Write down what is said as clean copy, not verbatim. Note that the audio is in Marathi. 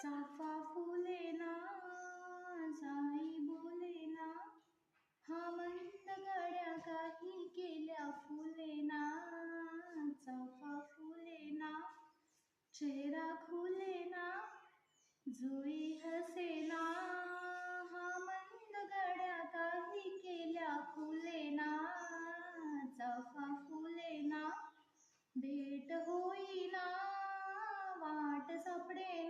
चाफा फुलेना जाई बोलेना, हा मंद गड्या काही केल्या फुलेना. चाफा फुलेना चेहरा खुलेना, जुई हसेना, हा मंद गड्या काही केल्या फुलेना. चाफा फुलेना भेट होईना, वाट सापडेना,